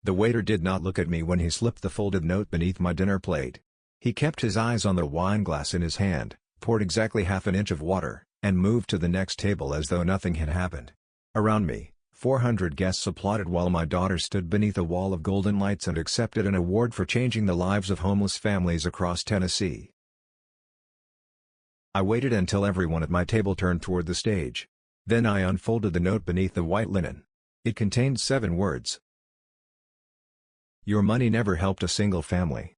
The waiter did not look at me when he slipped the folded note beneath my dinner plate. He kept his eyes on the wine glass in his hand, poured exactly half an inch of water, and moved to the next table as though nothing had happened. Around me, 400 guests applauded while my daughter stood beneath a wall of golden lights and accepted an award for changing the lives of homeless families across Tennessee. I waited until everyone at my table turned toward the stage. Then I unfolded the note beneath the white linen. It contained 7 words. Your money never helped a single family.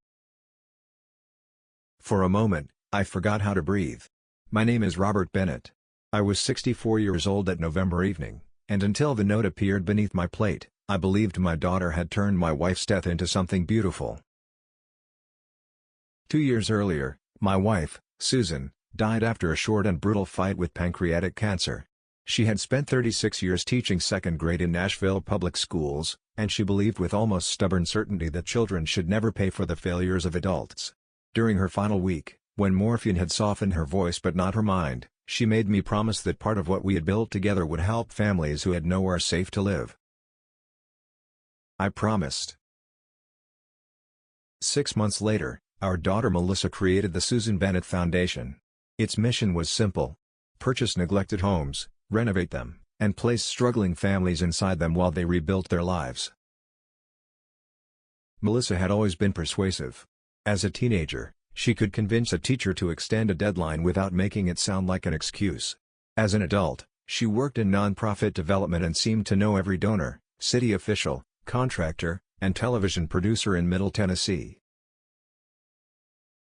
For a moment, I forgot how to breathe. My name is Robert Bennett. I was 64 years old that November evening, and until the note appeared beneath my plate, I believed my daughter had turned my wife's death into something beautiful. 2 years earlier, my wife, Susan, died after a short and brutal fight with pancreatic cancer. She had spent 36 years teaching second grade in Nashville public schools, and she believed with almost stubborn certainty that children should never pay for the failures of adults. During her final week, when morphine had softened her voice but not her mind, she made me promise that part of what we had built together would help families who had nowhere safe to live. I promised. 6 months later, our daughter Melissa created the Susan Bennett Foundation. Its mission was simple: purchase neglected homes, renovate them, and place struggling families inside them while they rebuilt their lives. Melissa had always been persuasive. As a teenager, she could convince a teacher to extend a deadline without making it sound like an excuse. As an adult, she worked in nonprofit development and seemed to know every donor, city official, contractor, and television producer in Middle Tennessee.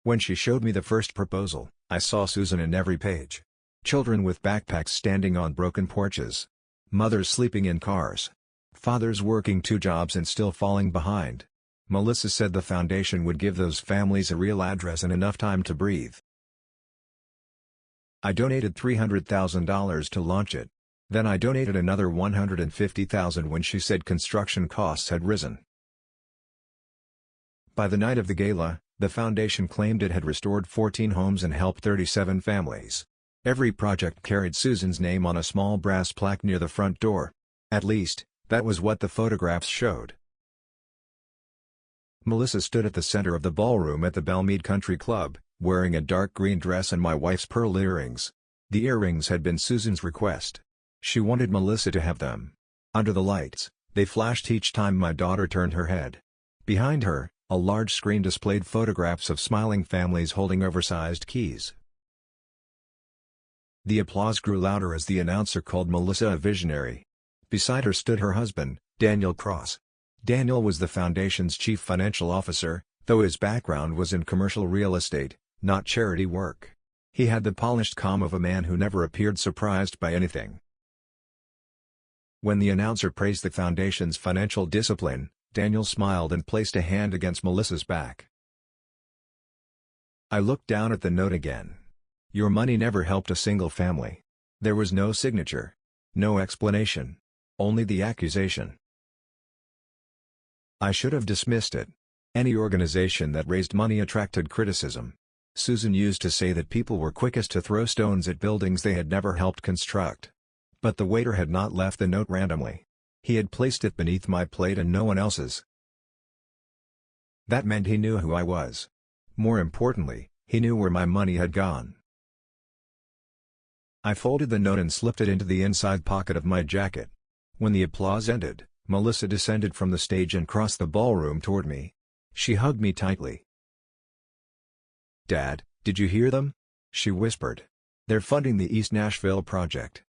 When she showed me the first proposal, I saw Susan in every page. Children with backpacks standing on broken porches. Mothers sleeping in cars. Fathers working 2 jobs and still falling behind. Melissa said the foundation would give those families a real address and enough time to breathe. I donated $300,000 to launch it. Then I donated another $150,000 when she said construction costs had risen. By the night of the gala, the foundation claimed it had restored 14 homes and helped 37 families. Every project carried Susan's name on a small brass plaque near the front door. At least, that was what the photographs showed. Melissa stood at the center of the ballroom at the Belmead Country Club, wearing a dark green dress and my wife's pearl earrings. The earrings had been Susan's request. She wanted Melissa to have them. Under the lights, they flashed each time my daughter turned her head. Behind her, a large screen displayed photographs of smiling families holding oversized keys. The applause grew louder as the announcer called Melissa a visionary. Beside her stood her husband, Daniel Cross. Daniel was the foundation's chief financial officer, though his background was in commercial real estate, not charity work. He had the polished calm of a man who never appeared surprised by anything. When the announcer praised the foundation's financial discipline, Daniel smiled and placed a hand against Melissa's back. I looked down at the note again. Your money never helped a single family. There was no signature. No explanation. Only the accusation. I should have dismissed it. Any organization that raised money attracted criticism. Susan used to say that people were quickest to throw stones at buildings they had never helped construct. But the waiter had not left the note randomly. He had placed it beneath my plate and no one else's. That meant he knew who I was. More importantly, he knew where my money had gone. I folded the note and slipped it into the inside pocket of my jacket. When the applause ended, Melissa descended from the stage and crossed the ballroom toward me. She hugged me tightly. "Dad, did you hear them?" she whispered. "They're funding the East Nashville project."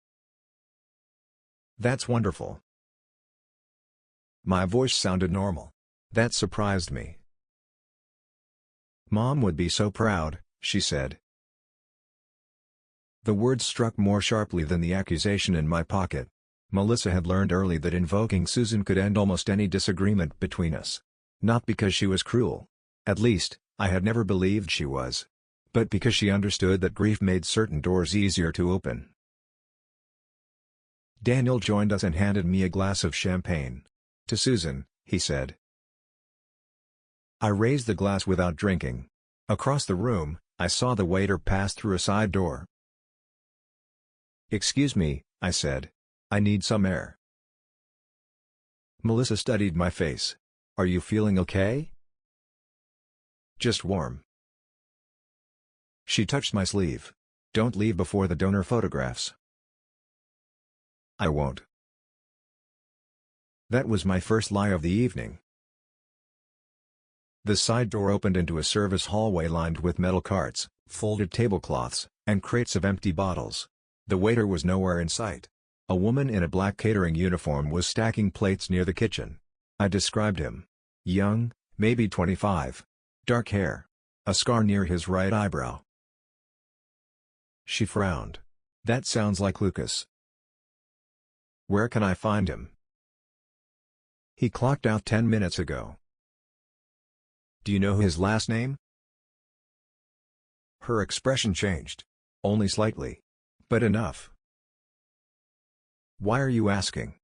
"That's wonderful." My voice sounded normal. That surprised me. "Mom would be so proud," she said. The words struck more sharply than the accusation in my pocket. Melissa had learned early that invoking Susan could end almost any disagreement between us. Not because she was cruel. At least, I had never believed she was. But because she understood that grief made certain doors easier to open. Daniel joined us and handed me a glass of champagne. "To Susan," he said. I raised the glass without drinking. Across the room, I saw the waiter pass through a side door. "Excuse me," I said. "I need some air." Melissa studied my face. Are you feeling okay? Just warm. She touched my sleeve. Don't leave before the donor photographs. I won't. That was my first lie of the evening. The side door opened into a service hallway lined with metal carts, folded tablecloths, and crates of empty bottles. The waiter was nowhere in sight. A woman in a black catering uniform was stacking plates near the kitchen. I described him. Young, maybe 25. Dark hair. A scar near his right eyebrow. She frowned. That sounds like Lucas. Where can I find him? He clocked out 10 minutes ago. Do you know his last name? Her expression changed. Only slightly. But enough. Why are you asking?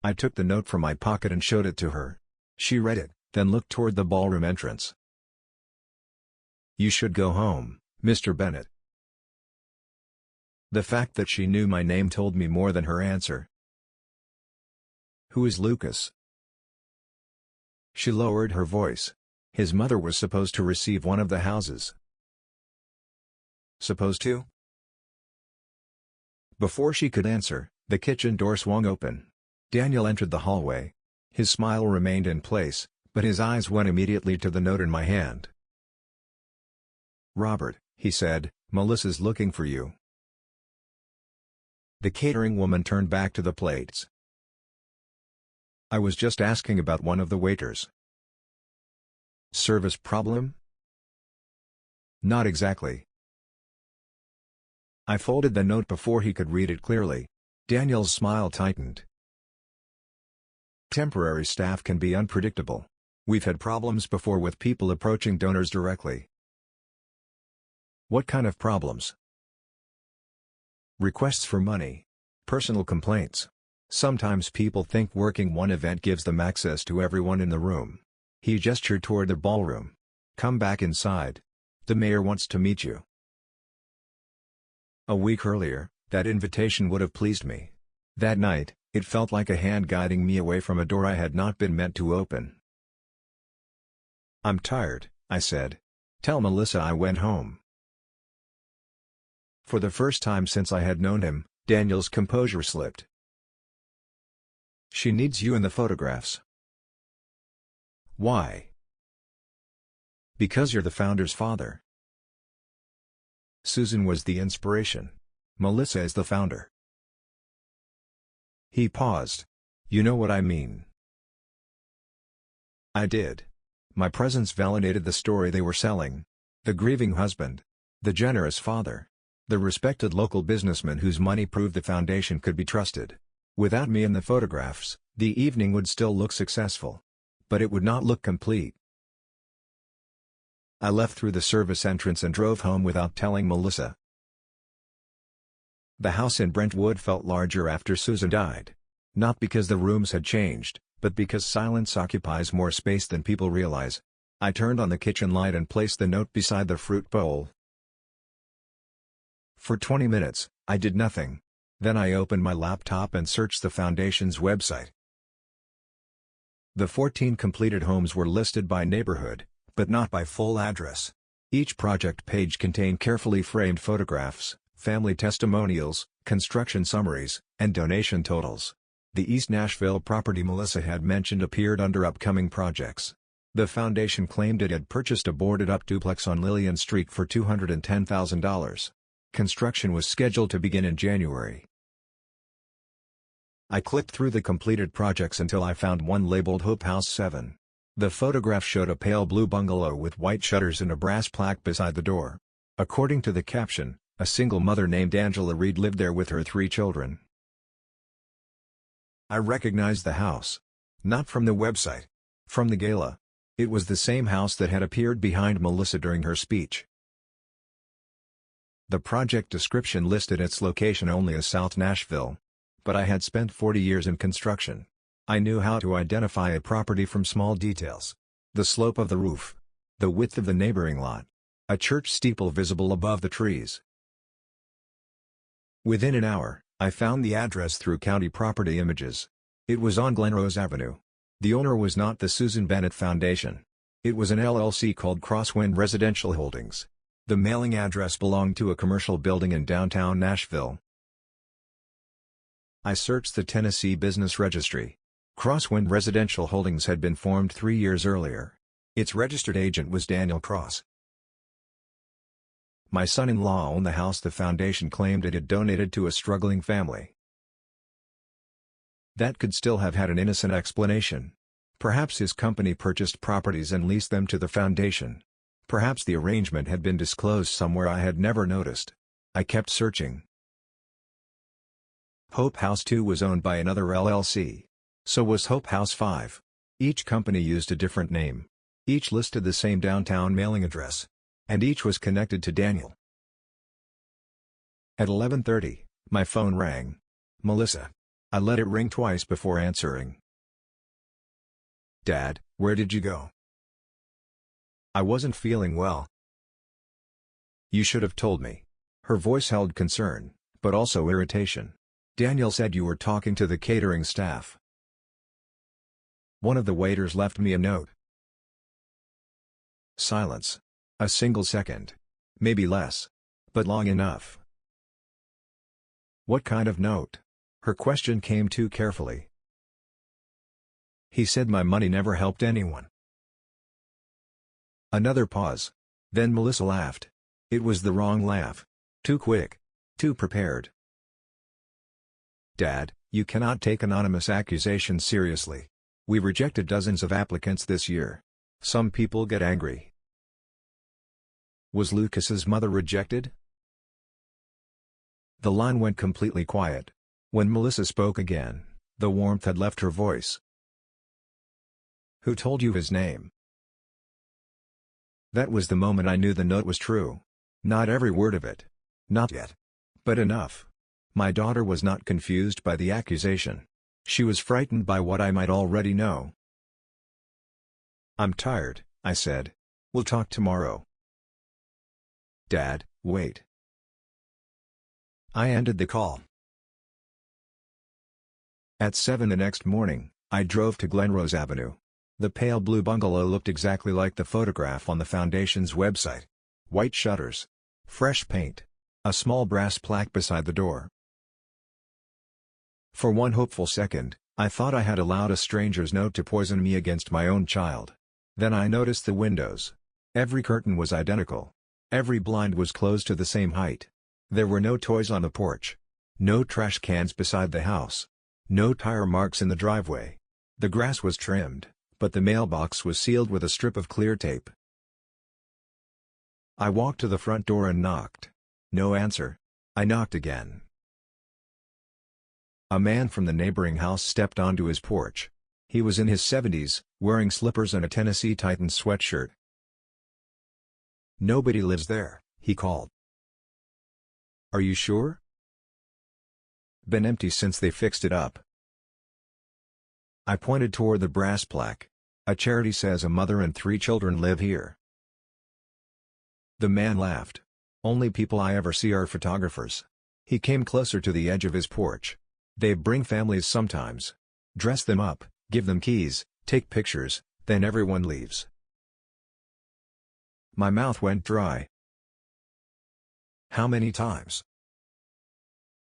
I took the note from my pocket and showed it to her. She read it, then looked toward the ballroom entrance. You should go home, Mr. Bennett. The fact that she knew my name told me more than her answer. Who is Lucas? She lowered her voice. His mother was supposed to receive one of the houses. Supposed to? Before she could answer, the kitchen door swung open. Daniel entered the hallway. His smile remained in place, but his eyes went immediately to the note in my hand. Robert, he said, Melissa's looking for you. The catering woman turned back to the plates. I was just asking about one of the waiters. Service problem? Not exactly. I folded the note before he could read it clearly. Daniel's smile tightened. Temporary staff can be unpredictable. We've had problems before with people approaching donors directly. What kind of problems? Requests for money. Personal complaints. Sometimes people think working one event gives them access to everyone in the room. He gestured toward the ballroom. Come back inside. The mayor wants to meet you. A week earlier, that invitation would have pleased me. That night, it felt like a hand guiding me away from a door I had not been meant to open. I'm tired, I said. Tell Melissa I went home. For the first time since I had known him, Daniel's composure slipped. She needs you in the photographs. Why? Because you're the founder's father. Susan was the inspiration. Melissa is the founder. He paused. You know what I mean. I did. My presence validated the story they were selling. The grieving husband. The generous father. The respected local businessman whose money proved the foundation could be trusted. Without me in the photographs, the evening would still look successful. But it would not look complete. I left through the service entrance and drove home without telling Melissa. The house in Brentwood felt larger after Susan died. Not because the rooms had changed, but because silence occupies more space than people realize. I turned on the kitchen light and placed the note beside the fruit bowl. For 20 minutes, I did nothing. Then I opened my laptop and searched the Foundation's website. The 14 completed homes were listed by neighborhood, but not by full address. Each project page contained carefully framed photographs, family testimonials, construction summaries, and donation totals. The East Nashville property Melissa had mentioned appeared under upcoming projects. The foundation claimed it had purchased a boarded-up duplex on Lillian Street for $210,000. Construction was scheduled to begin in January. I clicked through the completed projects until I found one labeled Hope House 7. The photograph showed a pale blue bungalow with white shutters and a brass plaque beside the door. According to the caption, a single mother named Angela Reed lived there with her 3 children. I recognized the house. Not from the website. From the gala. It was the same house that had appeared behind Melissa during her speech. The project description listed its location only as South Nashville. But I had spent 40 years in construction. I knew how to identify a property from small details. The slope of the roof. The width of the neighboring lot. A church steeple visible above the trees. Within an hour, I found the address through county property images. It was on Glenrose Avenue. The owner was not the Susan Bennett Foundation. It was an LLC called Crosswind Residential Holdings. The mailing address belonged to a commercial building in downtown Nashville. I searched the Tennessee Business Registry. Crosswind Residential Holdings had been formed 3 years earlier. Its registered agent was Daniel Cross. My son-in-law owned the house the foundation claimed it had donated to a struggling family. That could still have had an innocent explanation. Perhaps his company purchased properties and leased them to the foundation. Perhaps the arrangement had been disclosed somewhere I had never noticed. I kept searching. Hope House 2 was owned by another LLC. So was Hope House 5. Each company used a different name. Each listed the same downtown mailing address. And each was connected to Daniel. At 11:30, my phone rang. Melissa. I let it ring twice before answering. Dad, where did you go? I wasn't feeling well. You should have told me. Her voice held concern, but also irritation. Daniel said you were talking to the catering staff. One of the waiters left me a note. Silence. A single second. Maybe less. But long enough. What kind of note? Her question came too carefully. He said my money never helped anyone. Another pause. Then Melissa laughed. It was the wrong laugh. Too quick. Too prepared. Dad, you cannot take anonymous accusations seriously. We rejected dozens of applicants this year. Some people get angry. Was Lucas's mother rejected? The line went completely quiet. When Melissa spoke again, the warmth had left her voice. Who told you his name? That was the moment I knew the note was true. Not every word of it. Not yet. But enough. My daughter was not confused by the accusation. She was frightened by what I might already know. I'm tired, I said. We'll talk tomorrow. Dad, wait. I ended the call. At 7 the next morning, I drove to Glenrose Avenue. The pale blue bungalow looked exactly like the photograph on the foundation's website. White shutters. Fresh paint. A small brass plaque beside the door. For one hopeful second, I thought I had allowed a stranger's note to poison me against my own child. Then I noticed the windows. Every curtain was identical. Every blind was closed to the same height. There were no toys on the porch. No trash cans beside the house. No tire marks in the driveway. The grass was trimmed, but the mailbox was sealed with a strip of clear tape. I walked to the front door and knocked. No answer. I knocked again. A man from the neighboring house stepped onto his porch. He was in his 70s, wearing slippers and a Tennessee Titans sweatshirt. Nobody lives there, he called. Are you sure? Been empty since they fixed it up. I pointed toward the brass plaque. A charity says a mother and 3 children live here. The man laughed. Only people I ever see are photographers. He came closer to the edge of his porch. They bring families sometimes. Dress them up, give them keys, take pictures, then everyone leaves. My mouth went dry. How many times?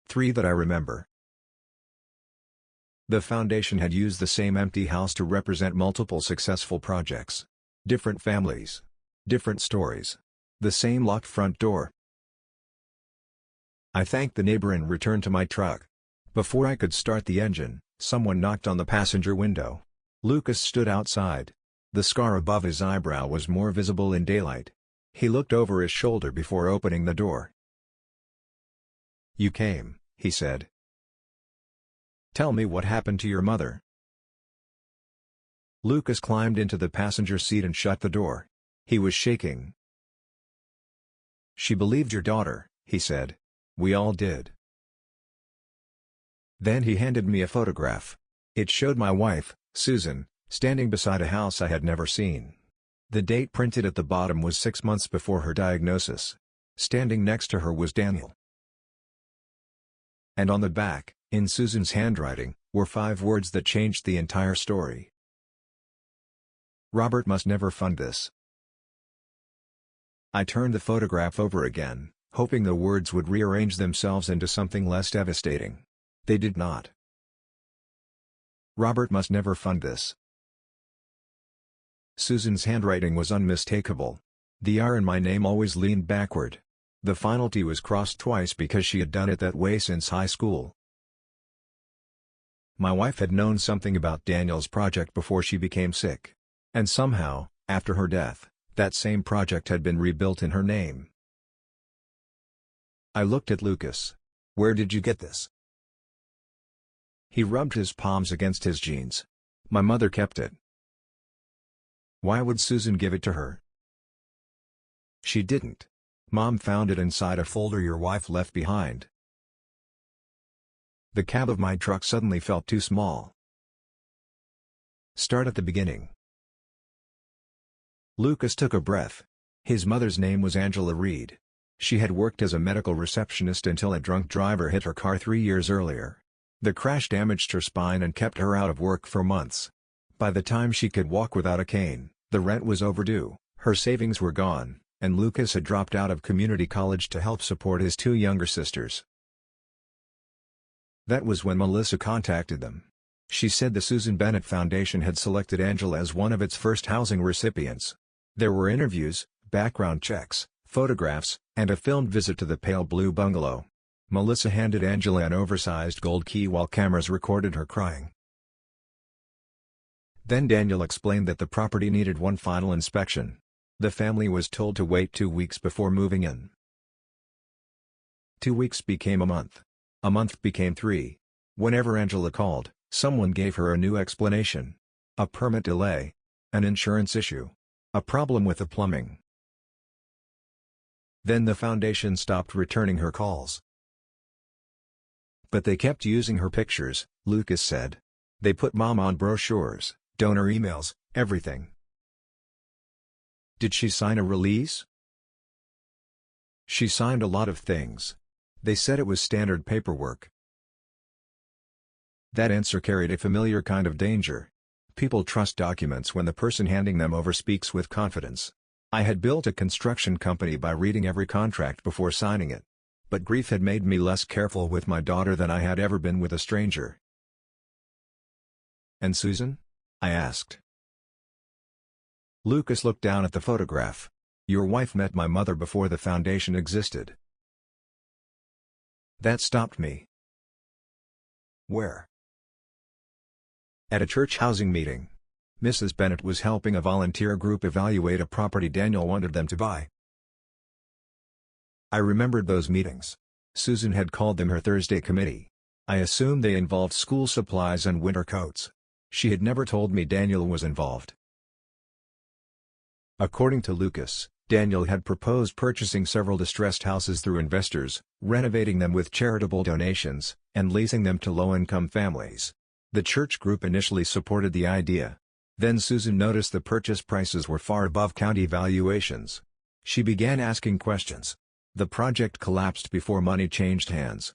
3 that I remember. The foundation had used the same empty house to represent multiple successful projects. Different families. Different stories. The same locked front door. I thanked the neighbor and returned to my truck. Before I could start the engine, someone knocked on the passenger window. Lucas stood outside. The scar above his eyebrow was more visible in daylight. He looked over his shoulder before opening the door. You came, he said. Tell me what happened to your mother. Lucas climbed into the passenger seat and shut the door. He was shaking. She believed your daughter, he said. We all did. Then he handed me a photograph. It showed my wife, Susan, standing beside a house I had never seen. The date printed at the bottom was 6 months before her diagnosis. Standing next to her was Daniel. And on the back, in Susan's handwriting, were 5 words that changed the entire story. Robert must never fund this. I turned the photograph over again, hoping the words would rearrange themselves into something less devastating. They did not. Robert must never fund this. Susan's handwriting was unmistakable. The R in my name always leaned backward. The final T was crossed twice because she had done it that way since high school. My wife had known something about Daniel's project before she became sick. And somehow, after her death, that same project had been rebuilt in her name. I looked at Lucas. "Where did you get this?" He rubbed his palms against his jeans. "My mother kept it." "Why would Susan give it to her?" "She didn't. Mom found it inside a folder your wife left behind." The cab of my truck suddenly felt too small. "Start at the beginning." Lucas took a breath. His mother's name was Angela Reed. She had worked as a medical receptionist until a drunk driver hit her car 3 years earlier. The crash damaged her spine and kept her out of work for months. By the time she could walk without a cane, the rent was overdue, her savings were gone, and Lucas had dropped out of community college to help support his 2 younger sisters. That was when Melissa contacted them. She said the Susan Bennett Foundation had selected Angela as one of its first housing recipients. There were interviews, background checks, photographs, and a filmed visit to the pale blue bungalow. Melissa handed Angela an oversized gold key while cameras recorded her crying. Then Daniel explained that the property needed one final inspection. The family was told to wait 2 weeks before moving in. 2 weeks became a month. A month became 3. Whenever Angela called, someone gave her a new explanation. A permit delay. An insurance issue. A problem with the plumbing. Then the foundation stopped returning her calls. "But they kept using her pictures," Lucas said. "They put Mom on brochures, donor emails, everything." "Did she sign a release?" "She signed a lot of things. They said it was standard paperwork." That answer carried a familiar kind of danger. People trust documents when the person handing them over speaks with confidence. I had built a construction company by reading every contract before signing it. But grief had made me less careful with my daughter than I had ever been with a stranger. "And Susan?" I asked. Lucas looked down at the photograph. "Your wife met my mother before the foundation existed." That stopped me. "Where?" "At a church housing meeting. Mrs. Bennett was helping a volunteer group evaluate a property Daniel wanted them to buy." I remembered those meetings. Susan had called them her Thursday committee. I assumed they involved school supplies and winter coats. She had never told me Daniel was involved. According to Lucas, Daniel had proposed purchasing several distressed houses through investors, renovating them with charitable donations, and leasing them to low-income families. The church group initially supported the idea. Then Susan noticed the purchase prices were far above county valuations. She began asking questions. The project collapsed before money changed hands.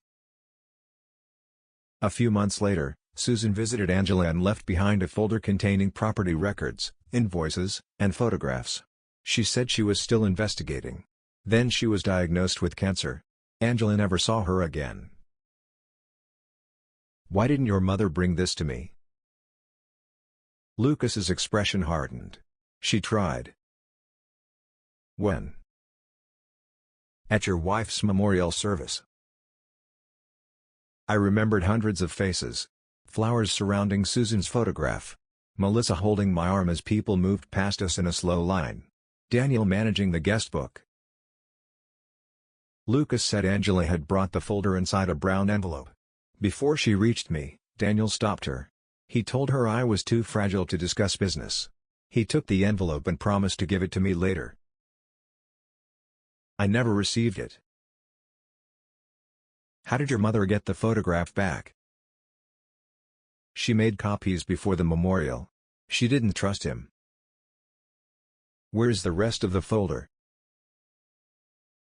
A few months later, Susan visited Angela and left behind a folder containing property records, invoices, and photographs. She said she was still investigating. Then she was diagnosed with cancer. Angela never saw her again. "Why didn't your mother bring this to me?" Lucas's expression hardened. "She tried." "When?" "At your wife's memorial service." I remembered hundreds of faces. Flowers surrounding Susan's photograph. Melissa holding my arm as people moved past us in a slow line. Daniel managing the guest book. Lucas said Angela had brought the folder inside a brown envelope. Before she reached me, Daniel stopped her. He told her I was too fragile to discuss business. He took the envelope and promised to give it to me later. I never received it. "How did your mother get the photograph back?" "She made copies before the memorial. She didn't trust him." "Where's the rest of the folder?"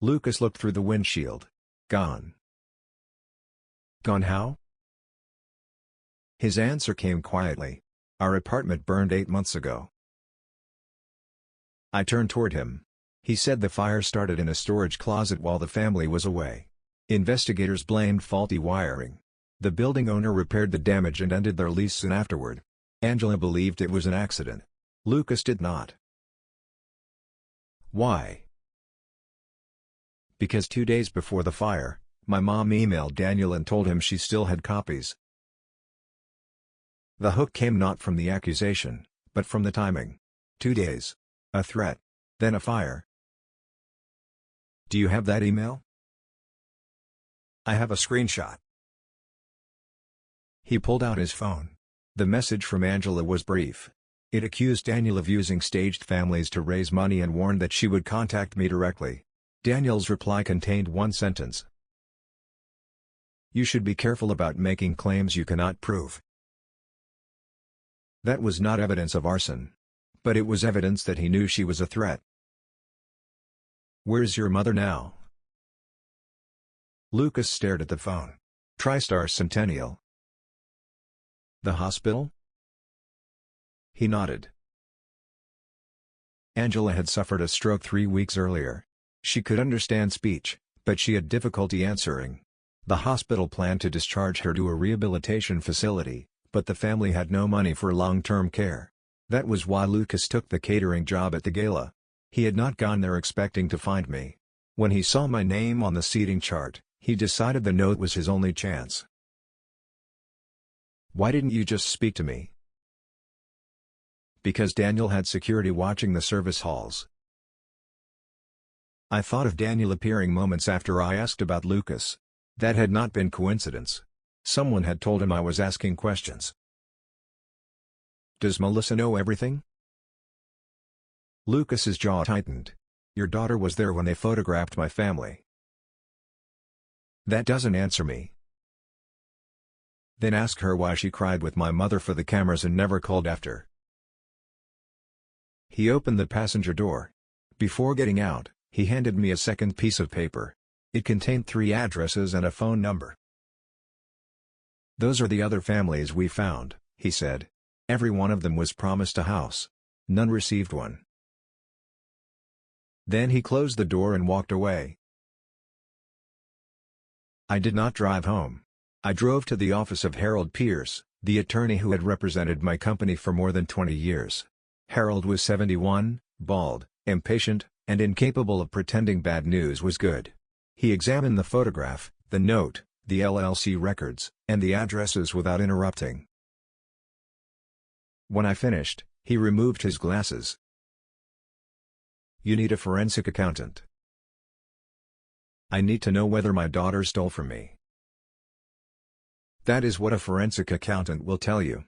Lucas looked through the windshield. "Gone." "Gone how?" His answer came quietly. "Our apartment burned 8 months ago." I turned toward him. He said the fire started in a storage closet while the family was away. Investigators blamed faulty wiring. The building owner repaired the damage and ended their lease soon afterward. Angela believed it was an accident. Lucas did not. Why? Because 2 days before the fire, my mom emailed Daniel and told him she still had copies. The hook came not from the accusation, but from the timing. 2 days. A threat. Then a fire. Do you have that email? I have a screenshot. He pulled out his phone. The message from Angela was brief. It accused Daniel of using staged families to raise money and warned that she would contact me directly. Daniel's reply contained one sentence. You should be careful about making claims you cannot prove. That was not evidence of arson. But it was evidence that he knew she was a threat. Where's your mother now? Lucas stared at the phone. TriStar Centennial. The hospital? He nodded. Angela had suffered a stroke 3 weeks earlier. She could understand speech, but she had difficulty answering. The hospital planned to discharge her to a rehabilitation facility, but the family had no money for long-term care. That was why Lucas took the catering job at the gala. He had not gone there expecting to find me. When he saw my name on the seating chart, he decided the note was his only chance. Why didn't you just speak to me? Because Daniel had security watching the service halls. I thought of Daniel appearing moments after I asked about Lucas. That had not been coincidence. Someone had told him I was asking questions. Does Melissa know everything? Lucas's jaw tightened. Your daughter was there when they photographed my family. That doesn't answer me. Then ask her why she cried with my mother for the cameras and never called after. He opened the passenger door. Before getting out, he handed me a second piece of paper. It contained 3 addresses and a phone number. Those are the other families we found, he said. Every one of them was promised a house. None received one. Then he closed the door and walked away. I did not drive home. I drove to the office of Harold Pierce, the attorney who had represented my company for more than 20 years. Harold was 71, bald, impatient, and incapable of pretending bad news was good. He examined the photograph, the note, the LLC records, and the addresses without interrupting. When I finished, he removed his glasses. You need a forensic accountant. I need to know whether my daughter stole from me. That is what a forensic accountant will tell you.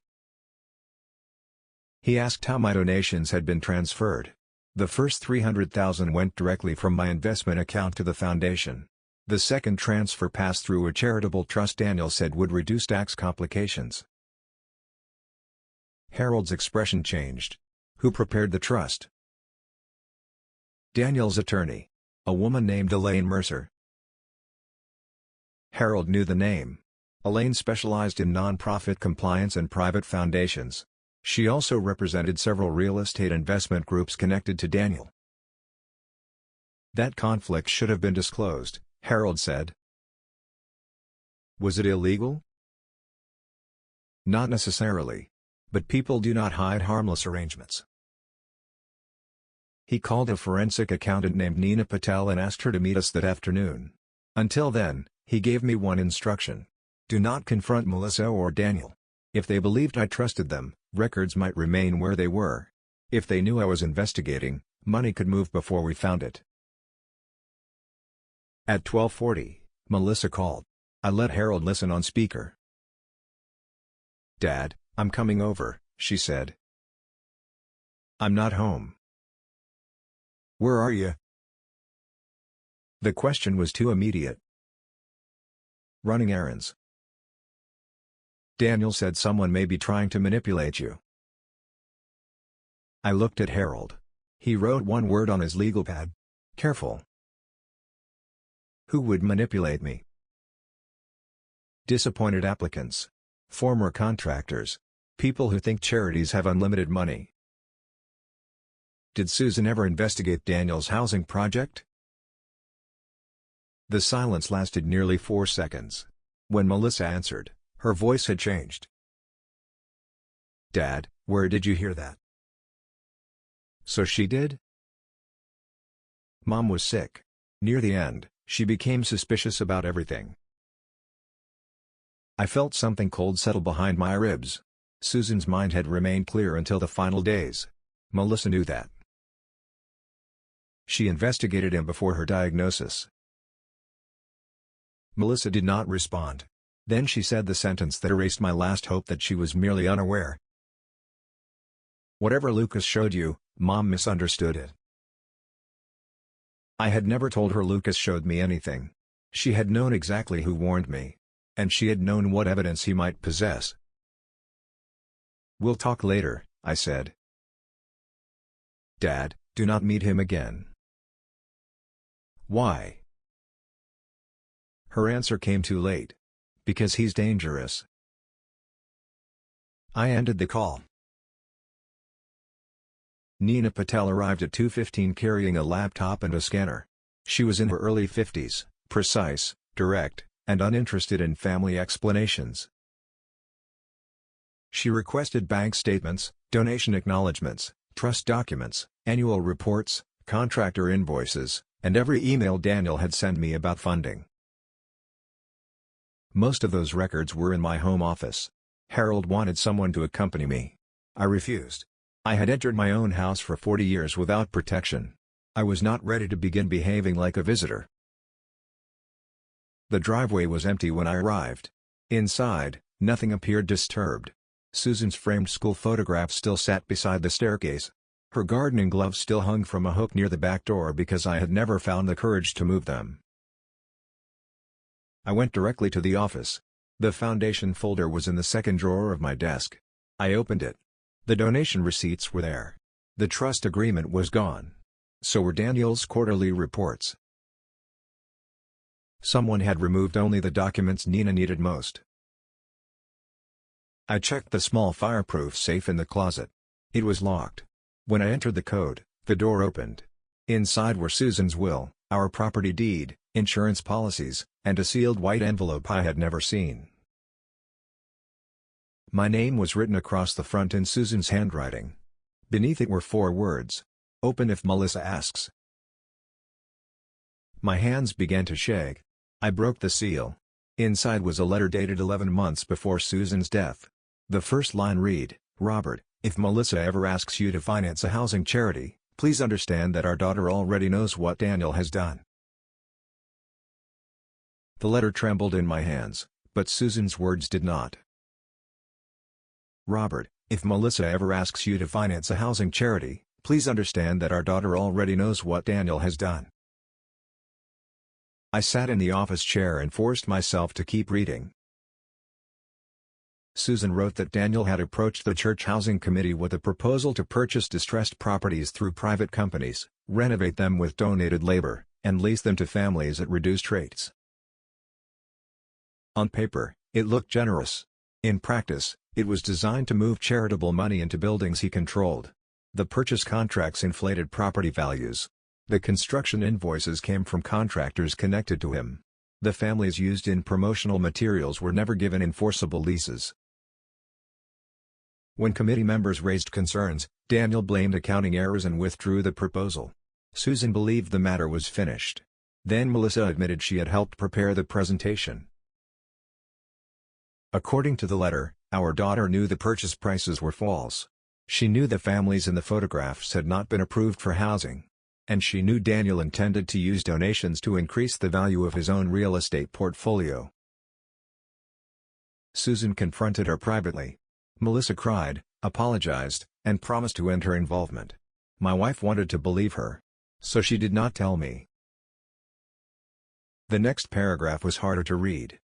He asked how my donations had been transferred. The first $300,000 went directly from my investment account to the foundation. The second transfer passed through a charitable trust Daniel said would reduce tax complications. Harold's expression changed. Who prepared the trust? Daniel's attorney. A woman named Elaine Mercer. Harold knew the name. Elaine specialized in nonprofit compliance and private foundations. She also represented several real estate investment groups connected to Daniel. That conflict should have been disclosed, Harold said. Was it illegal? Not necessarily. But people do not hide harmless arrangements. He called a forensic accountant named Nina Patel and asked her to meet us that afternoon. Until then, he gave me one instruction. Do not confront Melissa or Daniel. If they believed I trusted them, records might remain where they were. If they knew I was investigating, money could move before we found it. At 12:40, Melissa called. I let Harold listen on speaker. Dad, I'm coming over, she said. I'm not home. Where are you? The question was too immediate. Running errands. Daniel said someone may be trying to manipulate you. I looked at Harold. He wrote one word on his legal pad. Careful. Who would manipulate me? Disappointed applicants. Former contractors. People who think charities have unlimited money. Did Susan ever investigate Daniel's housing project? The silence lasted nearly 4 seconds. When Melissa answered, her voice had changed. "Dad, where did you hear that?" "So she did?" Mom was sick. Near the end, she became suspicious about everything. I felt something cold settle behind my ribs. Susan's mind had remained clear until the final days. Melissa knew that. She investigated him before her diagnosis. Melissa did not respond. Then she said the sentence that erased my last hope that she was merely unaware. "Whatever Lucas showed you, Mom misunderstood it." I had never told her Lucas showed me anything. She had known exactly who warned me. And she had known what evidence he might possess. "We'll talk later," I said. "Dad, do not meet him again." "Why?" Her answer came too late. "Because he's dangerous." I ended the call. Nina Patel arrived at 2:15 carrying a laptop and a scanner. She was in her early 50s, precise, direct, and uninterested in family explanations. She requested bank statements, donation acknowledgments, trust documents, annual reports, contractor invoices, and every email Daniel had sent me about funding. Most of those records were in my home office. Harold wanted someone to accompany me. I refused. I had entered my own house for 40 years without protection. I was not ready to begin behaving like a visitor. The driveway was empty when I arrived. Inside, nothing appeared disturbed. Susan's framed school photograph still sat beside the staircase. Her gardening gloves still hung from a hook near the back door because I had never found the courage to move them. I went directly to the office. The foundation folder was in the second drawer of my desk. I opened it. The donation receipts were there. The trust agreement was gone. So were Daniel's quarterly reports. Someone had removed only the documents Nina needed most. I checked the small fireproof safe in the closet. It was locked. When I entered the code, the door opened. Inside were Susan's will, our property deed, insurance policies, and a sealed white envelope I had never seen. My name was written across the front in Susan's handwriting. Beneath it were 4 words. "Open if Melissa asks." My hands began to shake. I broke the seal. Inside was a letter dated 11 months before Susan's death. The first line read, "Robert, if Melissa ever asks you to finance a housing charity, please understand that our daughter already knows what Daniel has done." The letter trembled in my hands, but Susan's words did not. "Robert, if Melissa ever asks you to finance a housing charity, please understand that our daughter already knows what Daniel has done." I sat in the office chair and forced myself to keep reading. Susan wrote that Daniel had approached the church housing committee with a proposal to purchase distressed properties through private companies, renovate them with donated labor, and lease them to families at reduced rates. On paper, it looked generous. In practice, it was designed to move charitable money into buildings he controlled. The purchase contracts inflated property values. The construction invoices came from contractors connected to him. The families used in promotional materials were never given enforceable leases. When committee members raised concerns, Daniel blamed accounting errors and withdrew the proposal. Susan believed the matter was finished. Then Melissa admitted she had helped prepare the presentation. According to the letter, our daughter knew the purchase prices were false. She knew the families in the photographs had not been approved for housing. And she knew Daniel intended to use donations to increase the value of his own real estate portfolio. Susan confronted her privately. Melissa cried, apologized, and promised to end her involvement. My wife wanted to believe her. So she did not tell me. The next paragraph was harder to read.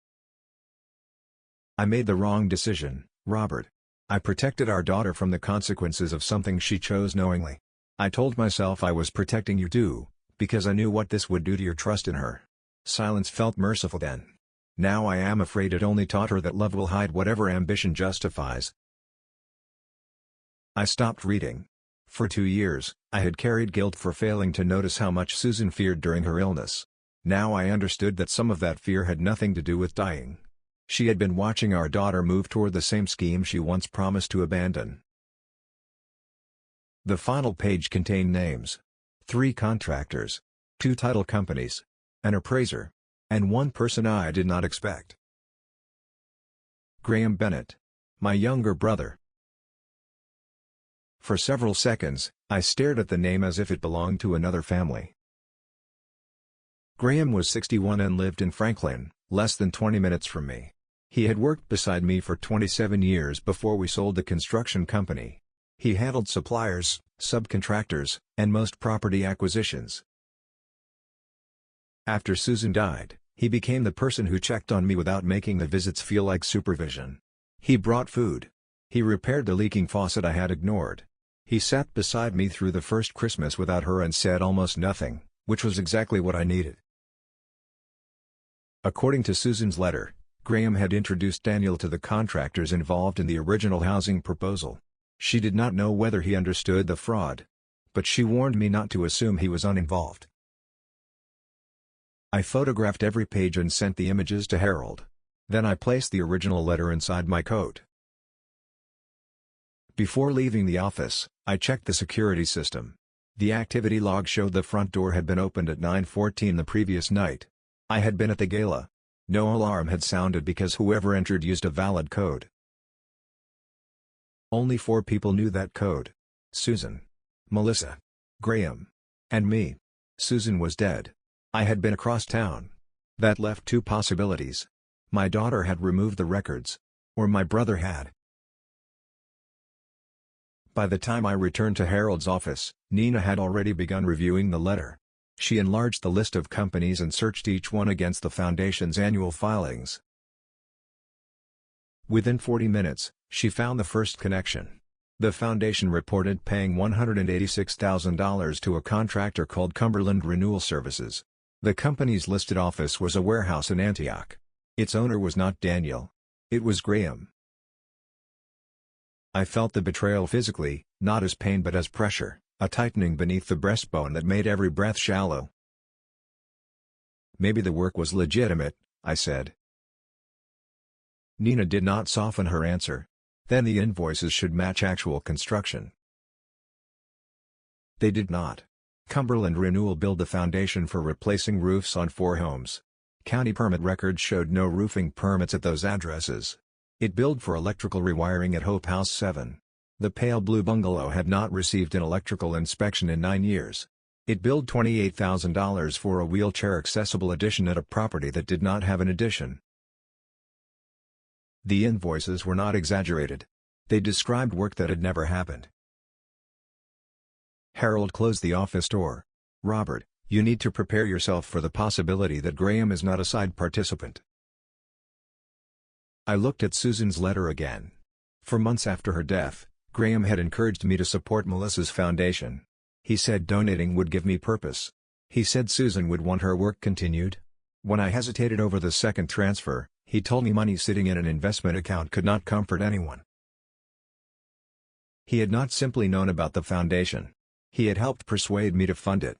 "I made the wrong decision, Robert. I protected our daughter from the consequences of something she chose knowingly. I told myself I was protecting you too, because I knew what this would do to your trust in her. Silence felt merciful then. Now I am afraid it only taught her that love will hide whatever ambition justifies." I stopped reading. For 2 years, I had carried guilt for failing to notice how much Susan feared during her illness. Now I understood that some of that fear had nothing to do with dying. She had been watching our daughter move toward the same scheme she once promised to abandon. The final page contained names. 3 contractors. 2 title companies. An appraiser. And 1 person I did not expect. Graham Bennett. My younger brother. For several seconds, I stared at the name as if it belonged to another family. Graham was 61 and lived in Franklin, less than 20 minutes from me. He had worked beside me for 27 years before we sold the construction company. He handled suppliers, subcontractors, and most property acquisitions. After Susan died, he became the person who checked on me without making the visits feel like supervision. He brought food. He repaired the leaking faucet I had ignored. He sat beside me through the first Christmas without her and said almost nothing, which was exactly what I needed. According to Susan's letter, Graham had introduced Daniel to the contractors involved in the original housing proposal. She did not know whether he understood the fraud. But she warned me not to assume he was uninvolved. I photographed every page and sent the images to Harold. Then I placed the original letter inside my coat. Before leaving the office, I checked the security system. The activity log showed the front door had been opened at 9:14 the previous night. I had been at the gala. No alarm had sounded because whoever entered used a valid code. Only 4 people knew that code. Susan, Melissa, Graham, and me. Susan was dead. I had been across town. That left 2 possibilities. My daughter had removed the records. Or my brother had. By the time I returned to Harold's office, Nina had already begun reviewing the letter. She enlarged the list of companies and searched each one against the Foundation's annual filings. Within 40 minutes, she found the first connection. The Foundation reported paying $186,000 to a contractor called Cumberland Renewal Services. The company's listed office was a warehouse in Antioch. Its owner was not Daniel. It was Graham. I felt the betrayal physically, not as pain but as pressure, a tightening beneath the breastbone that made every breath shallow. Maybe the work was legitimate, I said. Nina did not soften her answer. Then the invoices should match actual construction. They did not. Cumberland Renewal billed the Foundation for replacing roofs on 4 homes. County permit records showed no roofing permits at those addresses. It billed for electrical rewiring at Hope House 7. The pale blue bungalow had not received an electrical inspection in 9 years. It billed $28,000 for a wheelchair-accessible addition at a property that did not have an addition. The invoices were not exaggerated. They described work that had never happened. Harold closed the office door. "Robert, you need to prepare yourself for the possibility that Graham is not a side participant." I looked at Susan's letter again. For months after her death, Graham had encouraged me to support Melissa's foundation. He said donating would give me purpose. He said Susan would want her work continued. When I hesitated over the second transfer, he told me money sitting in an investment account could not comfort anyone. He had not simply known about the foundation. He had helped persuade me to fund it.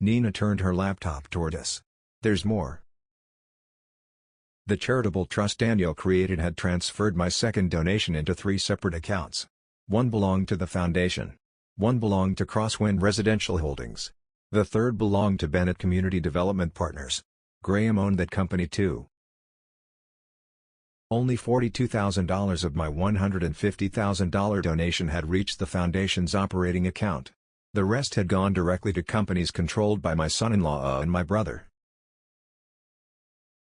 Nina turned her laptop toward us. "There's more." The charitable trust Daniel created had transferred my second donation into 3 separate accounts. One belonged to the foundation. One belonged to Crosswind Residential Holdings. The third belonged to Bennett Community Development Partners. Graham owned that company too. Only $42,000 of my $150,000 donation had reached the foundation's operating account. The rest had gone directly to companies controlled by my son-in-law and my brother.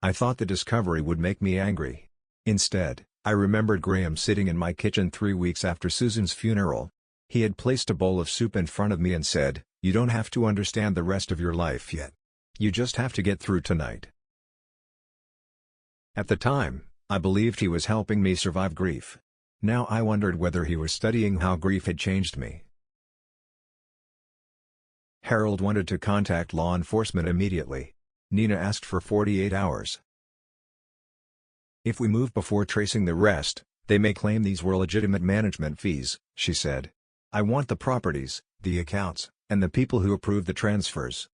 I thought the discovery would make me angry. Instead, I remembered Graham sitting in my kitchen 3 weeks after Susan's funeral. He had placed a bowl of soup in front of me and said, "You don't have to understand the rest of your life yet. You just have to get through tonight." At the time, I believed he was helping me survive grief. Now I wondered whether he was studying how grief had changed me. Harold wanted to contact law enforcement immediately. Nina asked for 48 hours. "If we move before tracing the rest, They may claim these were legitimate management fees, she said. I want the properties, the accounts, and the people who approved the transfers.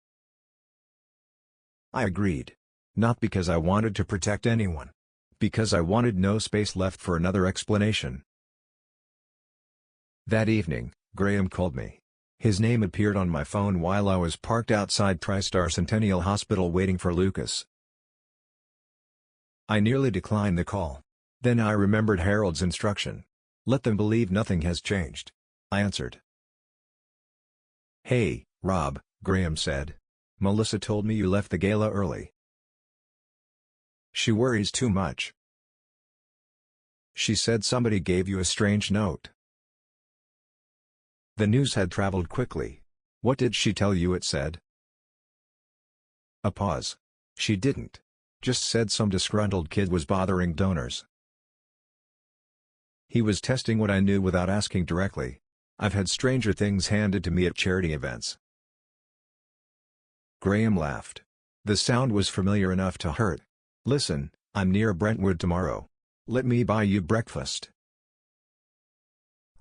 I agreed. Not because I wanted to protect anyone. Because I wanted no space left for another explanation. That evening, Graham called me. His name appeared on my phone while I was parked outside TriStar Centennial Hospital waiting for Lucas. I nearly declined the call. Then I remembered Harold's instruction. Let them believe nothing has changed. I answered. Hey, Rob, Graham said. Melissa told me you left the gala early. She worries too much. She said somebody gave you a strange note. The news had traveled quickly. What did she tell you it said? A pause. She didn't. Just said some disgruntled kid was bothering donors. He was testing what I knew without asking directly. I've had stranger things handed to me at charity events. Graham laughed. The sound was familiar enough to hurt. Listen, I'm near Brentwood tomorrow. Let me buy you breakfast.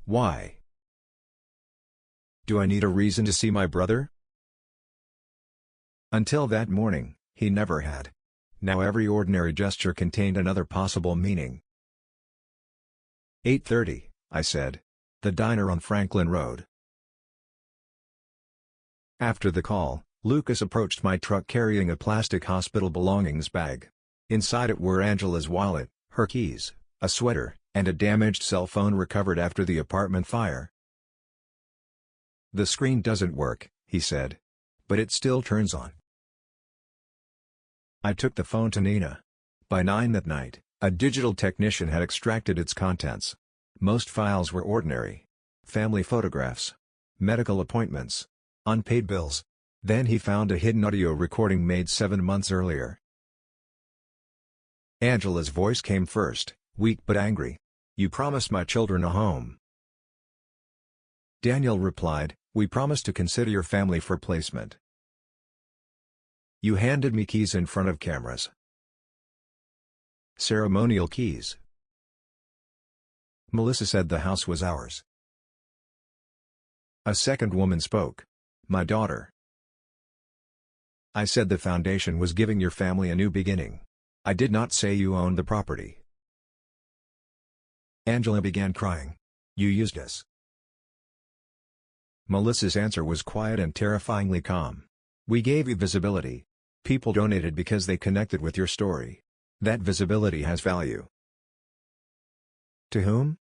Why? Do I need a reason to see my brother? Until that morning, he never had. Now every ordinary gesture contained another possible meaning. 8:30, I said. The diner on Franklin Road. After the call, Lucas approached my truck carrying a plastic hospital belongings bag. Inside it were Angela's wallet, her keys, a sweater, and a damaged cell phone recovered after the apartment fire. The screen doesn't work, he said. But it still turns on. I took the phone to Nina. By 9 that night, a digital technician had extracted its contents. Most files were ordinary. Family photographs. Medical appointments. Unpaid bills. Then he found a hidden audio recording made 7 months earlier. Angela's voice came first, weak but angry. You promised my children a home. Daniel replied, we promised to consider your family for placement. You handed me keys in front of cameras. Ceremonial keys. Melissa said the house was ours. A second woman spoke. My daughter. I said the foundation was giving your family a new beginning. I did not say you owned the property. Angela began crying. You used us. Melissa's answer was quiet and terrifyingly calm. We gave you visibility. People donated because they connected with your story. That visibility has value. To whom?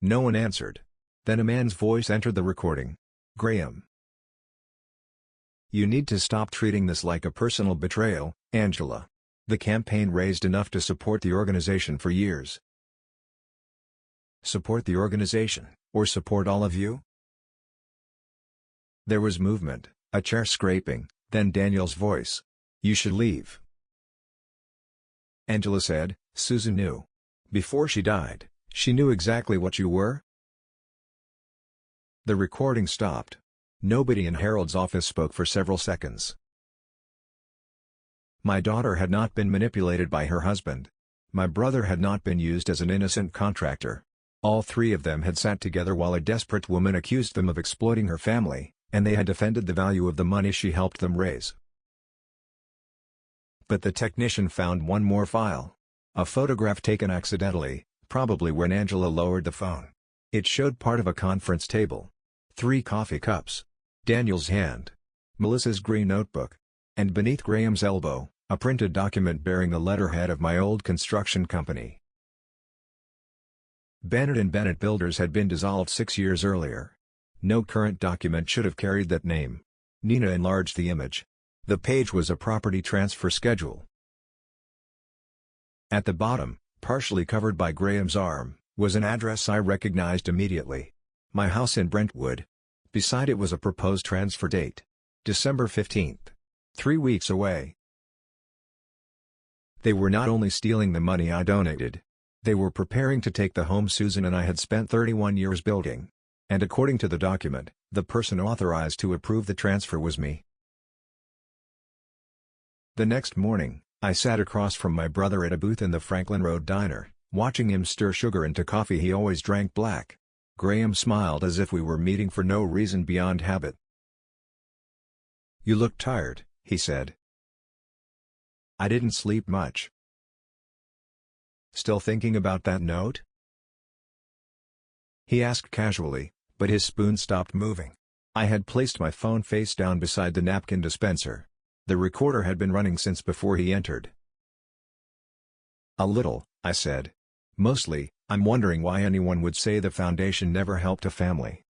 No one answered. Then a man's voice entered the recording. Graham. You need to stop treating this like a personal betrayal, Angela. The campaign raised enough to support the organization for years. Support the organization, or support all of you? There was movement, a chair scraping, then Daniel's voice. You should leave. Angela said, Susan knew. Before she died, she knew exactly what you were. The recording stopped. Nobody in Harold's office spoke for several seconds. My daughter had not been manipulated by her husband. My brother had not been used as an innocent contractor. All three of them had sat together while a desperate woman accused them of exploiting her family, and they had defended the value of the money she helped them raise. But the technician found one more file. A photograph taken accidentally, probably when Angela lowered the phone. It showed part of a conference table. 3 coffee cups. Daniel's hand. Melissa's green notebook. And beneath Graham's elbow, a printed document bearing the letterhead of my old construction company. Bennett and Bennett Builders had been dissolved 6 years earlier. No current document should have carried that name. Nina enlarged the image. The page was a property transfer schedule. At the bottom, partially covered by Graham's arm, was an address I recognized immediately. My house in Brentwood. Beside it was a proposed transfer date. December 15th. 3 weeks away. They were not only stealing the money I donated. They were preparing to take the home Susan and I had spent 31 years building. And according to the document, the person authorized to approve the transfer was me. The next morning, I sat across from my brother at a booth in the Franklin Road diner, watching him stir sugar into coffee he always drank black. Graham smiled as if we were meeting for no reason beyond habit. "You look tired," he said. "I didn't sleep much." "Still thinking about that note?" he asked casually, but his spoon stopped moving. I had placed my phone face down beside the napkin dispenser. The recorder had been running since before he entered. "A little," I said. "Mostly, I'm wondering why anyone would say the foundation never helped a family."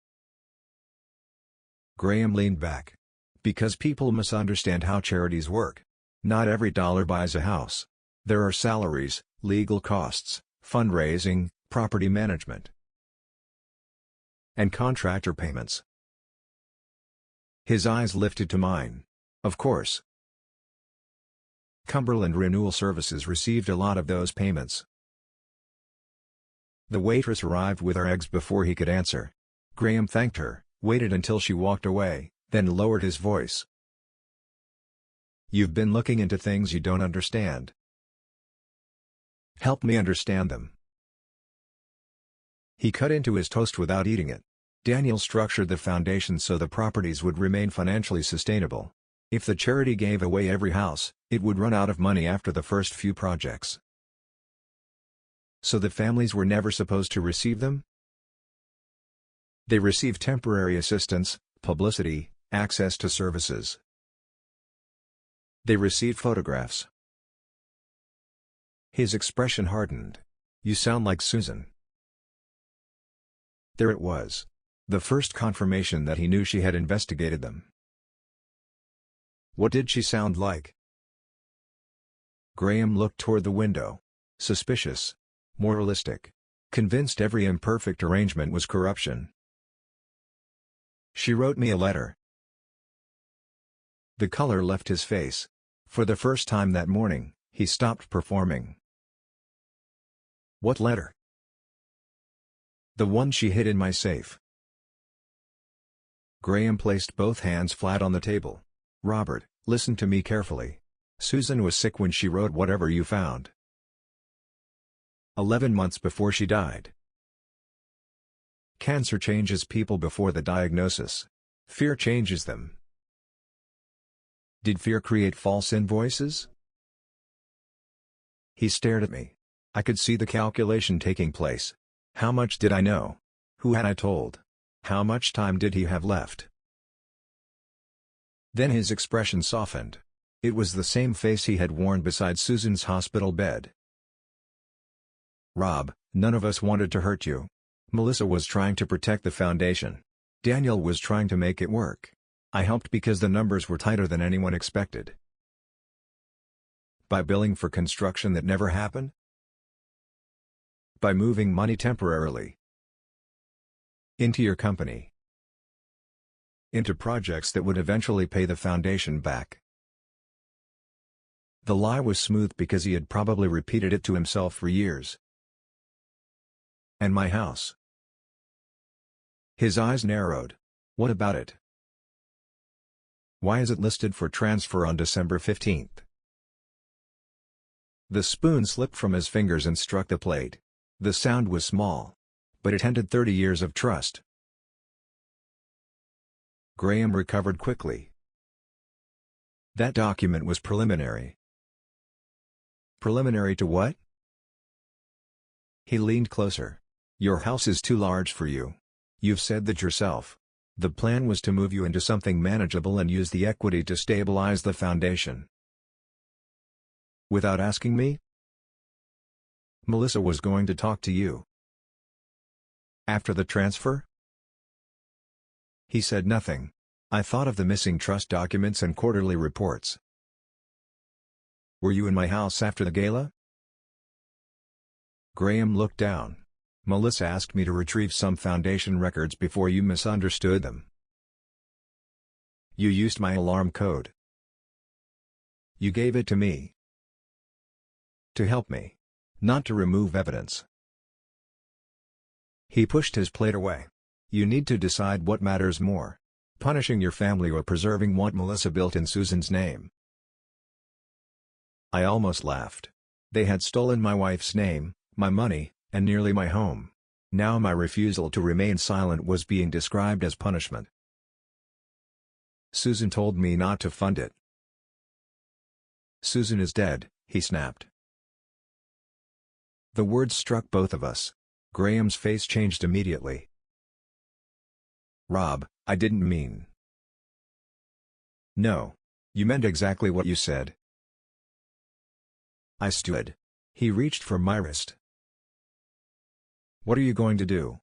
Graham leaned back. "Because people misunderstand how charities work. Not every dollar buys a house. There are salaries, legal costs, fundraising, property management, and contractor payments." His eyes lifted to mine. "Of course. Cumberland Renewal Services received a lot of those payments." The waitress arrived with our eggs before he could answer. Graham thanked her, waited until she walked away, then lowered his voice. "You've been looking into things you don't understand. Help me understand them." He cut into his toast without eating it. "Daniel structured the foundation so the properties would remain financially sustainable. If the charity gave away every house, it would run out of money after the first few projects. So the families were never supposed to receive them? They received temporary assistance, publicity, access to services. They received photographs." His expression hardened. "You sound like Susan." There it was. The first confirmation that he knew she had investigated them. What did she sound like? Graham looked toward the window. Suspicious. Moralistic. Convinced every imperfect arrangement was corruption. "She wrote me a letter." The color left his face. For the first time that morning, he stopped performing. "What letter?" "The one she hid in my safe." Graham placed both hands flat on the table. "Robert, listen to me carefully. Susan was sick when she wrote whatever you found. 11 months before she died. Cancer changes people before the diagnosis. Fear changes them. Did fear create false invoices?" He stared at me. I could see the calculation taking place. How much did I know? Who had I told? How much time did he have left? Then his expression softened. It was the same face he had worn beside Susan's hospital bed. "Rob, none of us wanted to hurt you. Melissa was trying to protect the foundation. Daniel was trying to make it work. I helped because the numbers were tighter than anyone expected." "By billing for construction that never happened?" "By moving money temporarily into your company. Into projects that would eventually pay the foundation back." The lie was smooth because he had probably repeated it to himself for years. "And my house?" His eyes narrowed. "What about it? Why is it listed for transfer on December 15th? The spoon slipped from his fingers and struck the plate. The sound was small, but it ended 30 years of trust. Graham recovered quickly. "That document was preliminary." "Preliminary to what?" He leaned closer. "Your house is too large for you. You've said that yourself. The plan was to move you into something manageable and use the equity to stabilize the foundation." "Without asking me?" "Melissa was going to talk to you." "After the transfer?" He said nothing. I thought of the missing trust documents and quarterly reports. "Were you in my house after the gala?" Graham looked down. "Melissa asked me to retrieve some foundation records before you misunderstood them. You used my alarm code. You gave it to me. To help me. Not to remove evidence." He pushed his plate away. "You need to decide what matters more. Punishing your family or preserving what Melissa built in Susan's name." I almost laughed. They had stolen my wife's name, my money, and nearly my home. Now my refusal to remain silent was being described as punishment. Susan told me not to fund it. Susan is dead, he snapped. The words struck both of us. Graham's face changed immediately. Rob, I didn't mean. No. You meant exactly what you said. I stood. He reached for my wrist. What are you going to do?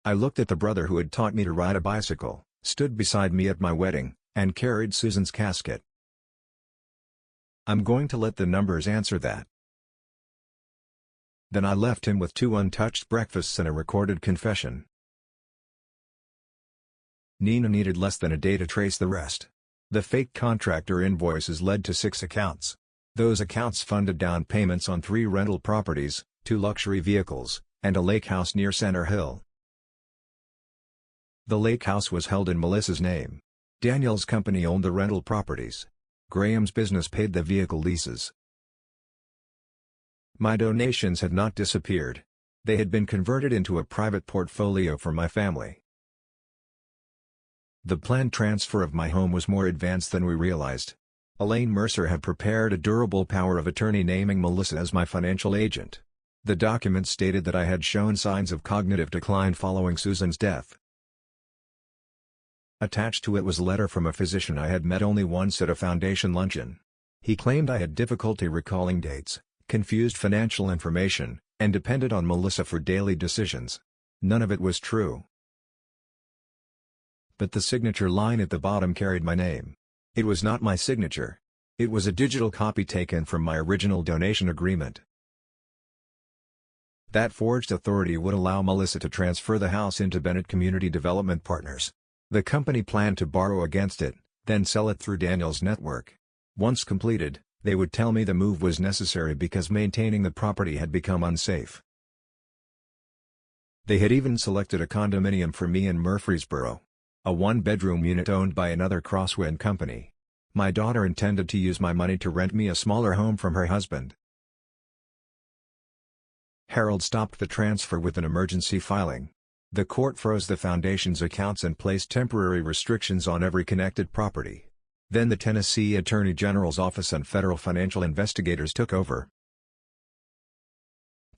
I looked at the brother who had taught me to ride a bicycle, stood beside me at my wedding, and carried Susan's casket. I'm going to let the numbers answer that. Then I left him with 2 untouched breakfasts and a recorded confession. Nina needed less than a day to trace the rest. The fake contractor invoices led to 6 accounts. Those accounts funded down payments on 3 rental properties, 2 luxury vehicles, and a lake house near Center Hill. The lake house was held in Melissa's name. Daniel's company owned the rental properties. Graham's business paid the vehicle leases. My donations had not disappeared. They had been converted into a private portfolio for my family. The planned transfer of my home was more advanced than we realized. Elaine Mercer had prepared a durable power of attorney naming Melissa as my financial agent. The document stated that I had shown signs of cognitive decline following Susan's death. Attached to it was a letter from a physician I had met only once at a foundation luncheon. He claimed I had difficulty recalling dates, confused financial information, and depended on Melissa for daily decisions. None of it was true. But the signature line at the bottom carried my name. It was not my signature. It was a digital copy taken from my original donation agreement. That forged authority would allow Melissa to transfer the house into Bennett Community Development Partners. The company planned to borrow against it, then sell it through Daniel's network. Once completed, they would tell me the move was necessary because maintaining the property had become unsafe. They had even selected a condominium for me in Murfreesboro. A 1-bedroom unit owned by another crosswind company. My daughter intended to use my money to rent me a smaller home from her husband. Harold stopped the transfer with an emergency filing. The court froze the foundation's accounts and placed temporary restrictions on every connected property. Then the Tennessee Attorney General's office and federal financial investigators took over.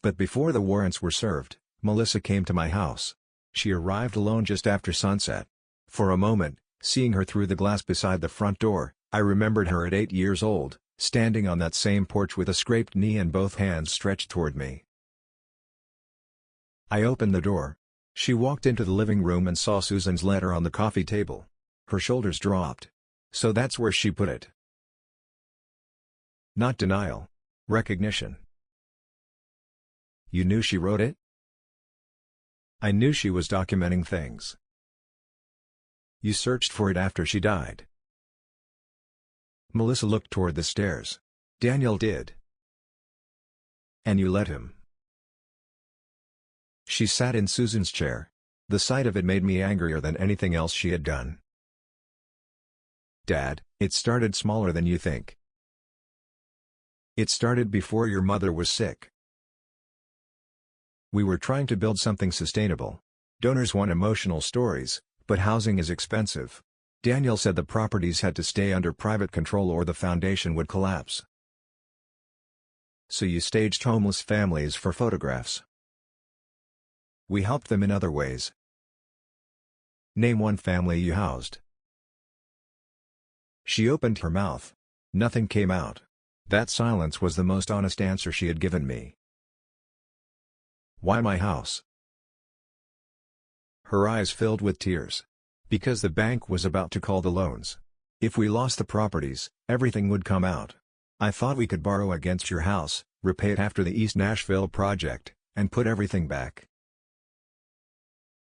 But before the warrants were served, Melissa came to my house. She arrived alone just after sunset. For a moment, seeing her through the glass beside the front door, I remembered her at 8 years old, standing on that same porch with a scraped knee and both hands stretched toward me. I opened the door. She walked into the living room and saw Susan's letter on the coffee table. Her shoulders dropped. So that's where she put it. Not denial. Recognition. You knew she wrote it? I knew she was documenting things. You searched for it after she died. Melissa looked toward the stairs. Daniel did. And you let him. She sat in Susan's chair. The sight of it made me angrier than anything else she had done. Dad, it started smaller than you think. It started before your mother was sick. We were trying to build something sustainable. Donors want emotional stories, but housing is expensive. Daniel said the properties had to stay under private control or the foundation would collapse. So you staged homeless families for photographs. We helped them in other ways. Name one family you housed. She opened her mouth. Nothing came out. That silence was the most honest answer she had given me. Why my house? Her eyes filled with tears. Because the bank was about to call the loans. If we lost the properties, everything would come out. I thought we could borrow against your house, repay it after the East Nashville project, and put everything back.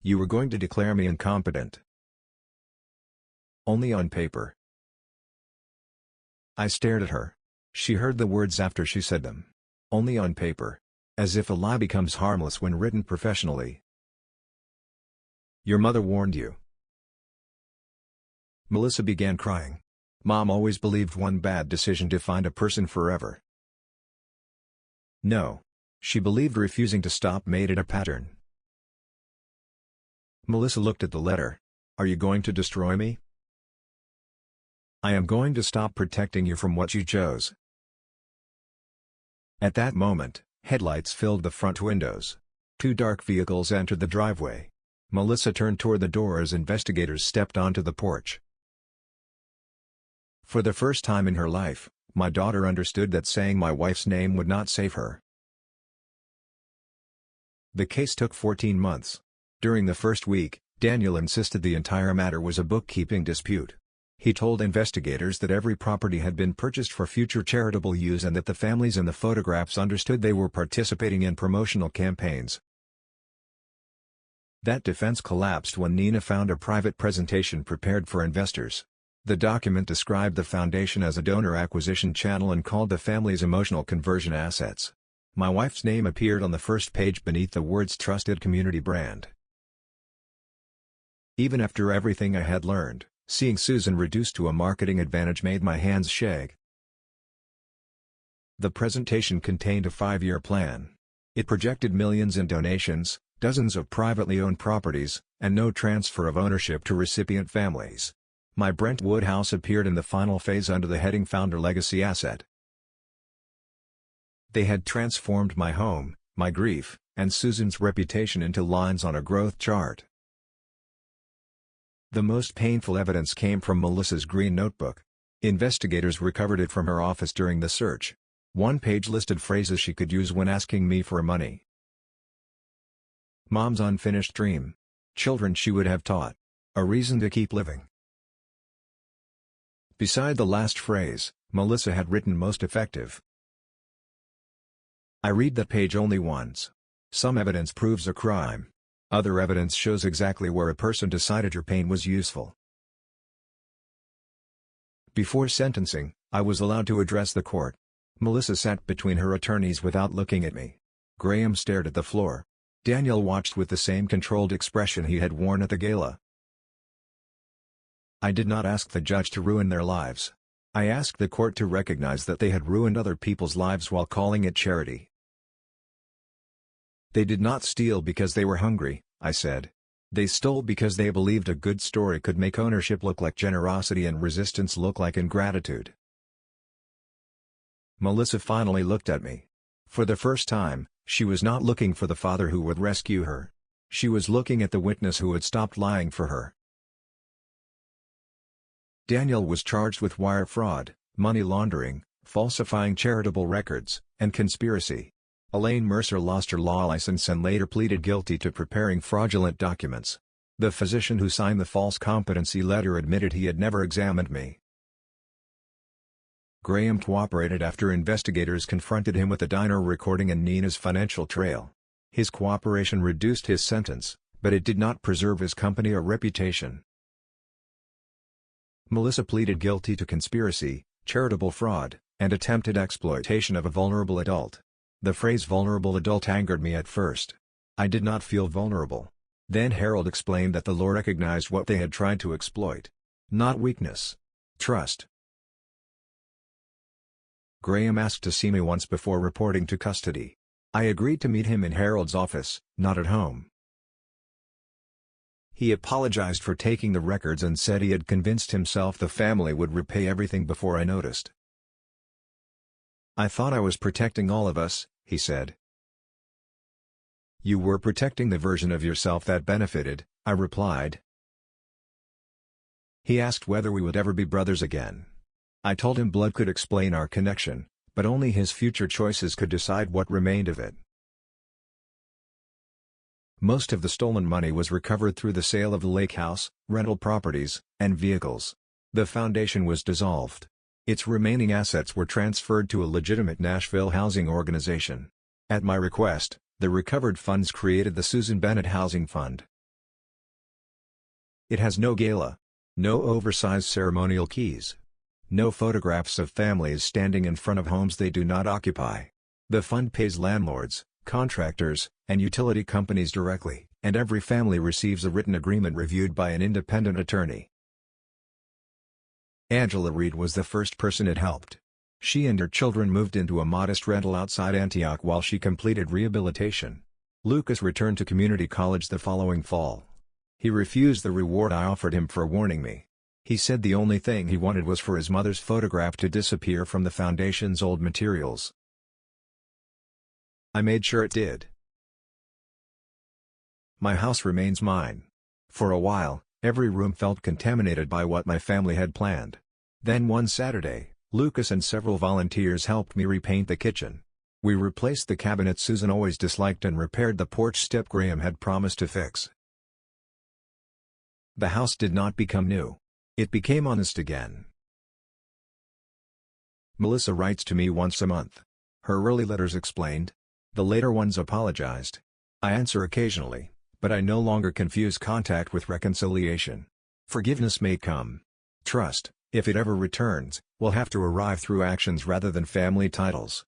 You were going to declare me incompetent. Only on paper. I stared at her. She heard the words after she said them. Only on paper. As if a lie becomes harmless when written professionally. Your mother warned you. Melissa began crying. Mom always believed one bad decision defined a person forever. No. She believed refusing to stop made it a pattern. Melissa looked at the letter. Are you going to destroy me? I am going to stop protecting you from what you chose. At that moment, headlights filled the front windows. Two dark vehicles entered the driveway. Melissa turned toward the door as investigators stepped onto the porch. For the first time in her life, my daughter understood that saying my wife's name would not save her. The case took 14 months. During the first week, Daniel insisted the entire matter was a bookkeeping dispute. He told investigators that every property had been purchased for future charitable use and that the families in the photographs understood they were participating in promotional campaigns. That defense collapsed when Nina found a private presentation prepared for investors. The document described the foundation as a donor acquisition channel and called the family's emotional conversion assets. My wife's name appeared on the first page beneath the words "Trusted Community Brand." Even after everything I had learned, seeing Susan reduced to a marketing advantage made my hands shake. The presentation contained a 5-year plan. It projected millions in donations, dozens of privately owned properties, and no transfer of ownership to recipient families. My Brentwood house appeared in the final phase under the heading Founder Legacy Asset. They had transformed my home, my grief, and Susan's reputation into lines on a growth chart. The most painful evidence came from Melissa's green notebook. Investigators recovered it from her office during the search. One page listed phrases she could use when asking me for money. Mom's unfinished dream. Children she would have taught. A reason to keep living. Beside the last phrase, Melissa had written most effective. I read that page only once. Some evidence proves a crime. Other evidence shows exactly where a person decided your pain was useful. Before sentencing, I was allowed to address the court. Melissa sat between her attorneys without looking at me. Graham stared at the floor. Daniel watched with the same controlled expression he had worn at the gala. I did not ask the judge to ruin their lives. I asked the court to recognize that they had ruined other people's lives while calling it charity. They did not steal because they were hungry, I said. They stole because they believed a good story could make ownership look like generosity and resistance look like ingratitude. Melissa finally looked at me. For the first time, she was not looking for the father who would rescue her. She was looking at the witness who had stopped lying for her. Daniel was charged with wire fraud, money laundering, falsifying charitable records, and conspiracy. Elaine Mercer lost her law license and later pleaded guilty to preparing fraudulent documents. The physician who signed the false competency letter admitted he had never examined me. Graham cooperated after investigators confronted him with the diner recording and Nina's financial trail. His cooperation reduced his sentence, but it did not preserve his company or reputation. Melissa pleaded guilty to conspiracy, charitable fraud, and attempted exploitation of a vulnerable adult. The phrase vulnerable adult angered me at first. I did not feel vulnerable. Then Harold explained that the law recognized what they had tried to exploit. Not weakness. Trust. Graham asked to see me once before reporting to custody. I agreed to meet him in Harold's office, not at home. He apologized for taking the records and said he had convinced himself the family would repay everything before I noticed. I thought I was protecting all of us, he said. You were protecting the version of yourself that benefited, I replied. He asked whether we would ever be brothers again. I told him blood could explain our connection, but only his future choices could decide what remained of it. Most of the stolen money was recovered through the sale of the lake house, rental properties, and vehicles. The foundation was dissolved. Its remaining assets were transferred to a legitimate Nashville housing organization. At my request, the recovered funds created the Susan Bennett Housing Fund. It has no gala. No oversized ceremonial keys. No photographs of families standing in front of homes they do not occupy. The fund pays landlords, contractors, and utility companies directly, and every family receives a written agreement reviewed by an independent attorney. Angela Reed was the first person it helped. She and her children moved into a modest rental outside Antioch while she completed rehabilitation. Lucas returned to community college the following fall. He refused the reward I offered him for warning me. He said the only thing he wanted was for his mother's photograph to disappear from the foundation's old materials. I made sure it did. My house remains mine. For a while, every room felt contaminated by what my family had planned. Then one Saturday, Lucas and several volunteers helped me repaint the kitchen. We replaced the cabinet Susan always disliked and repaired the porch step Graham had promised to fix. The house did not become new. It became honest again. Melissa writes to me once a month. Her early letters explained. The later ones apologized. I answer occasionally, but I no longer confuse contact with reconciliation. Forgiveness may come. Trust, if it ever returns, will have to arrive through actions rather than family titles.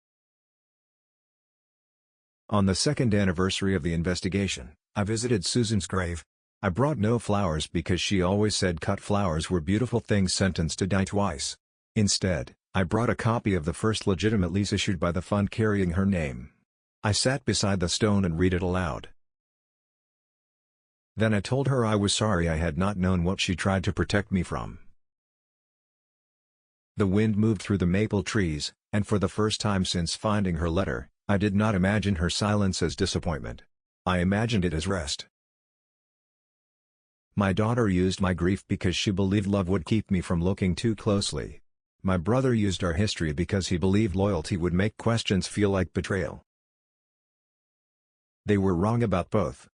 On the second anniversary of the investigation, I visited Susan's grave. I brought no flowers because she always said cut flowers were beautiful things sentenced to die twice. Instead, I brought a copy of the first legitimate lease issued by the fund carrying her name. I sat beside the stone and read it aloud. Then I told her I was sorry I had not known what she tried to protect me from. The wind moved through the maple trees, and for the first time since finding her letter, I did not imagine her silence as disappointment. I imagined it as rest. My daughter used my grief because she believed love would keep me from looking too closely. My brother used our history because he believed loyalty would make questions feel like betrayal. They were wrong about both.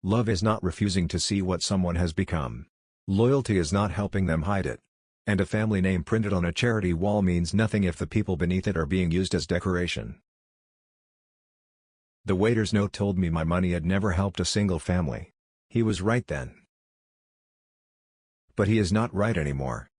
Love is not refusing to see what someone has become. Loyalty is not helping them hide it. And a family name printed on a charity wall means nothing if the people beneath it are being used as decoration. The waiter's note told me my money had never helped a single family. He was right then. But he is not right anymore.